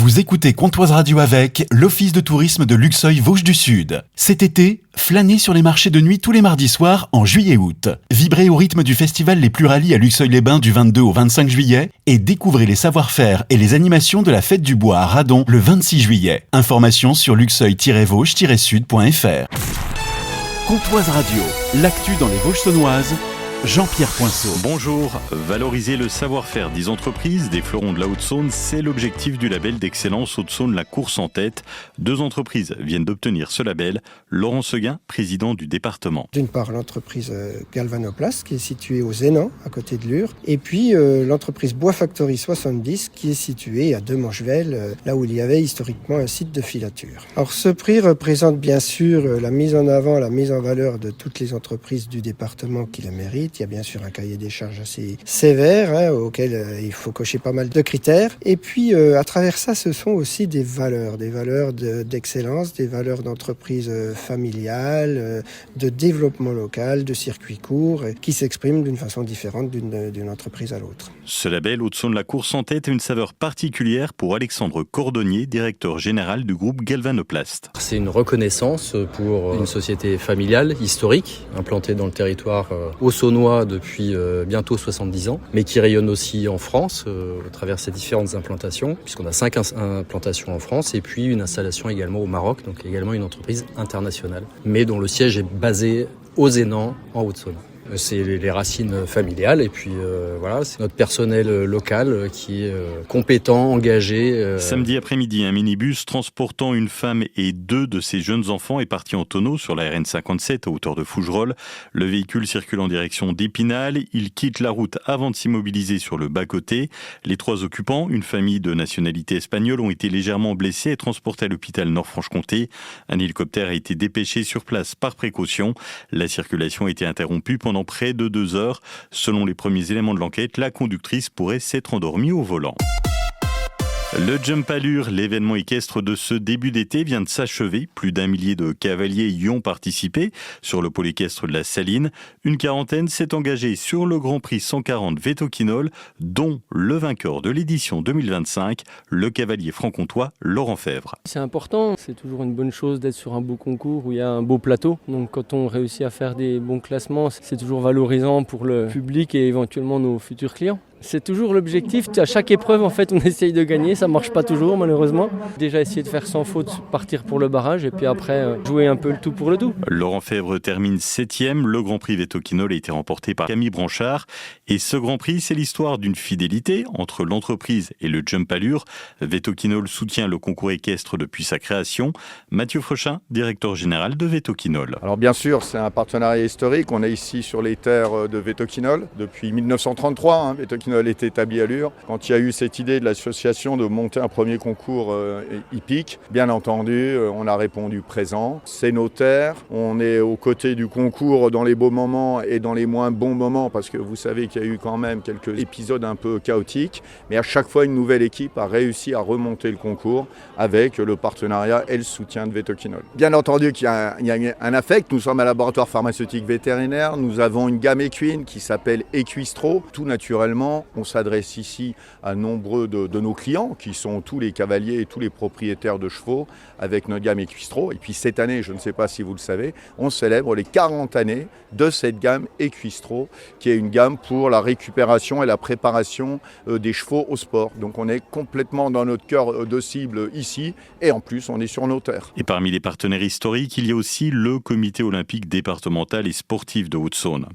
Vous écoutez Comptoise Radio avec l'Office de tourisme de Luxeuil-Vosges du Sud. Cet été, flânez sur les marchés de nuit tous les mardis soirs en juillet-août. Vibrez au rythme du festival Les Pluralies à Luxeuil-les-Bains du 22 au 25 juillet et découvrez les savoir-faire et les animations de la Fête du Bois à Radon le 26 juillet. Informations sur luxeuil-vosges-sud.fr. Comptoise Radio, l'actu dans les Vosges saunoises. Jean-Pierre Poinceau. Bonjour. Valoriser le savoir-faire des entreprises, des fleurons de la Haute-Saône, c'est l'objectif du label d'excellence Haute-Saône, la course en tête. 2 entreprises viennent d'obtenir ce label. Laurent Seguin, président du département. D'une part, l'entreprise Galvanoplast, qui est située au Zénan, à côté de Lure. Et puis, l'entreprise Bois Factory 70, qui est située à Demangevel, là où il y avait historiquement un site de filature. Alors, ce prix représente bien sûr la mise en avant, la mise en valeur de toutes les entreprises du département qui le méritent. Il y a bien sûr un cahier des charges assez sévère, auquel il faut cocher pas mal de critères. Et puis, à travers ça, ce sont aussi des valeurs d'excellence, des valeurs d'entreprise familiale, de développement local, de circuits courts, qui s'expriment d'une façon différente d'une entreprise à l'autre. Ce label Haute-Saône la course en tête a une saveur particulière pour Alexandre Cordonnier, directeur général du groupe Galvanoplast. C'est une reconnaissance pour une société familiale, historique, implantée dans le territoire haut-saônois depuis bientôt 70 ans, mais qui rayonne aussi en France à travers ses différentes implantations, puisqu'on a 5 implantations en France et puis une installation également au Maroc, donc également une entreprise internationale, mais dont le siège est basé au Zénan, en Haute-Saône. C'est les racines familiales et puis voilà, c'est notre personnel local qui est compétent, engagé. Samedi après-midi, un minibus transportant une femme et 2 de ses jeunes enfants est parti en tonneau sur la RN 57 à hauteur de Fougerolles. Le véhicule circule en direction d'Épinal. Il quitte la route avant de s'immobiliser sur le bas-côté. Les 3 occupants, une famille de nationalité espagnole, ont été légèrement blessés et transportés à l'hôpital Nord-Franche-Comté. Un hélicoptère a été dépêché sur place par précaution. La circulation a été interrompue pendant près de 2 heures. Selon les premiers éléments de l'enquête, la conductrice pourrait s'être endormie au volant. Le Jump Allure, l'événement équestre de ce début d'été, vient de s'achever. Plus d'1 millier de cavaliers y ont participé sur le pôle équestre de la Saline. Une quarantaine s'est engagée sur le Grand Prix 140 Vétoquinol, dont le vainqueur de l'édition 2025, le cavalier franc-comtois Laurent Fèvre. C'est important, c'est toujours une bonne chose d'être sur un beau concours où il y a un beau plateau. Donc quand on réussit à faire des bons classements, c'est toujours valorisant pour le public et éventuellement nos futurs clients. C'est toujours l'objectif. À chaque épreuve, en fait, on essaye de gagner. Ça marche pas toujours, malheureusement. Déjà essayer de faire sans faute, partir pour le barrage et puis après jouer un peu le tout pour le tout. Laurent Fèvre termine 7e. Le Grand Prix Vétoquinol a été remporté par Camille Branchard. Et ce Grand Prix, c'est l'histoire d'une fidélité entre l'entreprise et le Jump Allure. Vétoquinol soutient le concours équestre depuis sa création. Mathieu Frechin, directeur général de Vétoquinol. Alors bien sûr, c'est un partenariat historique. On est ici sur les terres de Vétoquinol depuis 1933. Vétoquinol est établi à Lure. Quand il y a eu cette idée de l'association de monter un premier concours hippique, bien entendu, on a répondu présent. C'est nos terres. On est aux côtés du concours dans les beaux moments et dans les moins bons moments parce que vous savez qu'il y a eu quand même quelques épisodes un peu chaotiques. Mais à chaque fois, une nouvelle équipe a réussi à remonter le concours avec le partenariat et le soutien de Vétoquinol. Bien entendu qu'il y a un affect. Nous sommes un laboratoire pharmaceutique vétérinaire. Nous avons une gamme équine qui s'appelle Equistro. Tout naturellement, on s'adresse ici à nombreux de nos clients qui sont tous les cavaliers et tous les propriétaires de chevaux avec notre gamme Equistro. Et puis cette année, je ne sais pas si vous le savez, on célèbre les 40 années de cette gamme Equistro qui est une gamme pour la récupération et la préparation des chevaux au sport. Donc on est complètement dans notre cœur de cible ici et en plus on est sur nos terres. Et parmi les partenaires historiques, il y a aussi le comité olympique départemental et sportif de Haute-Saône.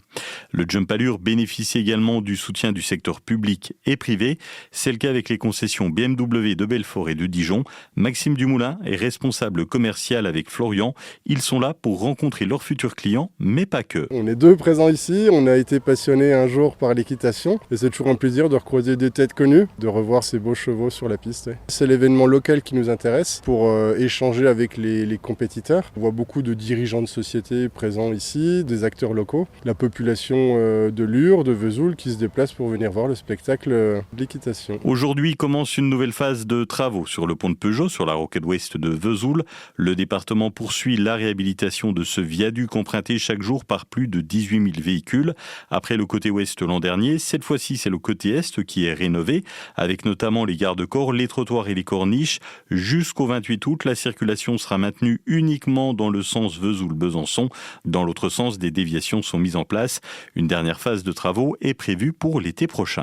Le Jump Allure bénéficie également du soutien du secteur public et privé. C'est le cas avec les concessions BMW de Belfort et de Dijon. Maxime Dumoulin est responsable commercial avec Florian. Ils sont là pour rencontrer leurs futurs clients, mais pas que. On est 2 présents ici. On a été passionnés un jour par l'équitation. Et c'est toujours un plaisir de recroiser des têtes connues, de revoir ces beaux chevaux sur la piste. C'est l'événement local qui nous intéresse pour échanger avec les compétiteurs. On voit beaucoup de dirigeants de sociétés présents ici, des acteurs locaux, la population de Lure, de Vesoul qui se déplace pour venir voir voir le spectacle de l'équitation. Aujourd'hui commence une nouvelle phase de travaux sur le pont de Peugeot, sur la rocade ouest de Vesoul. Le département poursuit la réhabilitation de ce viaduc emprunté chaque jour par plus de 18 000 véhicules. Après le côté ouest l'an dernier, cette fois-ci c'est le côté est qui est rénové, avec notamment les garde-corps, les trottoirs et les corniches. Jusqu'au 28 août, la circulation sera maintenue uniquement dans le sens Vesoul-Besançon. Dans l'autre sens, des déviations sont mises en place. Une dernière phase de travaux est prévue pour l'été prochain.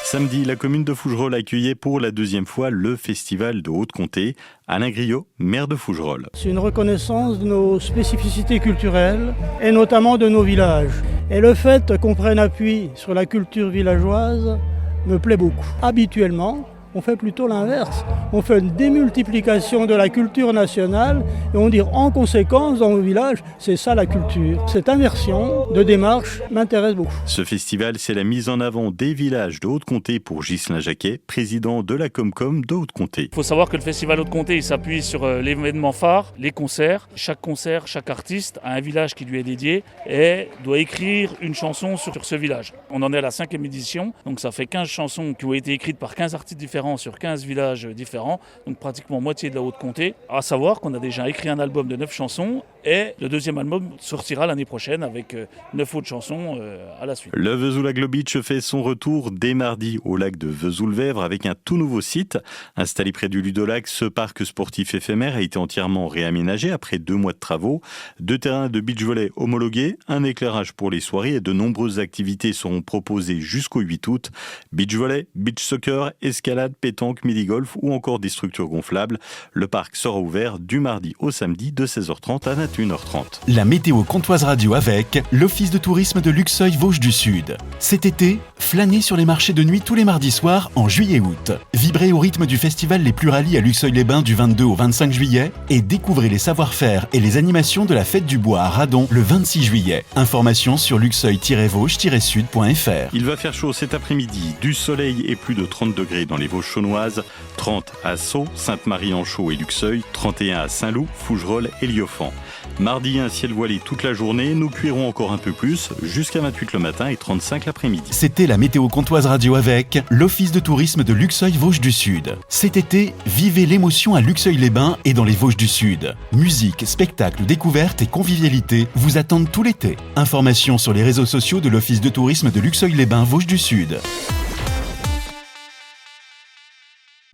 Samedi, la commune de Fougerolles accueillait pour la deuxième fois le festival de Haute-Comté. Alain Griot, maire de Fougerolles. C'est une reconnaissance de nos spécificités culturelles et notamment de nos villages. Et le fait qu'on prenne appui sur la culture villageoise me plaît beaucoup. Habituellement, on fait plutôt l'inverse. On fait une démultiplication de la culture nationale et on dit en conséquence dans nos villages, c'est ça la culture. Cette inversion de démarche m'intéresse beaucoup. Ce festival, c'est la mise en avant des villages de Haute-Comté pour Ghislain Jacquet, président de la Comcom de Haute-Comté. Il faut savoir que le festival Haute-Comté, il s'appuie sur l'événement phare, les concerts. Chaque concert, chaque artiste a un village qui lui est dédié et doit écrire une chanson sur ce village. On en est à la 5e édition, donc ça fait 15 chansons qui ont été écrites par 15 artistes différents sur 15 villages différents, donc pratiquement moitié de la Haute-Comté. À savoir qu'on a déjà écrit un album de 9 chansons et le deuxième album sortira l'année prochaine avec 9 autres chansons à la suite. Le Vesoul Aglo Beach fait son retour dès mardi au lac de Vesoul-Vèvre avec un tout nouveau site. Installé près du Ludolac, ce parc sportif éphémère a été entièrement réaménagé après 2 mois de travaux. 2 terrains de beach volley homologués, un éclairage pour les soirées et de nombreuses activités seront proposées jusqu'au 8 août. Beach volley, beach soccer, escalade, pétanque, midi-golf ou encore des structures gonflables. Le parc sera ouvert du mardi au samedi de 16h30 à 21h30. La météo comtoise radio avec l'Office de tourisme de Luxeuil-Vosges du Sud. Cet été, flânez sur les marchés de nuit tous les mardis soirs en juillet-août. Vibrez au rythme du festival Les Plus Rallyes à Luxeuil-les-Bains du 22 au 25 juillet et découvrez les savoir-faire et les animations de la Fête du Bois à Radon le 26 juillet. Informations sur luxeuil-vosges-sud.fr. Il va faire chaud cet après-midi, du soleil et plus de 30 degrés dans les Vosges chaunoises, 30 à Sceaux, Sainte-Marie-en-Chaux et Luxeuil, 31 à Saint-Loup, Fougerolles et Lieuffan. Mardi, un ciel voilé toute la journée, nous cuirons encore un peu plus, jusqu'à 28 le matin et 35 l'après-midi. C'était la météo comtoise radio avec l'Office de tourisme de Luxeuil-Vosges du Sud. Cet été, vivez l'émotion à Luxeuil-les-Bains et dans les Vosges du Sud. Musique, spectacles, découvertes et convivialité vous attendent tout l'été. Informations sur les réseaux sociaux de l'Office de tourisme de Luxeuil-les-Bains Vosges du Sud.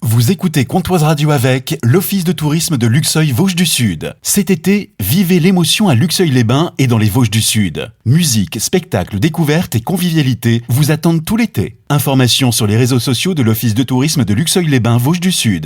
Vous écoutez Comtoise Radio avec l'Office de tourisme de Luxeuil-Vosges du Sud. Cet été, vivez l'émotion à Luxeuil-les-Bains et dans les Vosges du Sud. Musique, spectacles, découvertes et convivialité vous attendent tout l'été. Informations sur les réseaux sociaux de l'Office de tourisme de Luxeuil-les-Bains Vosges du Sud.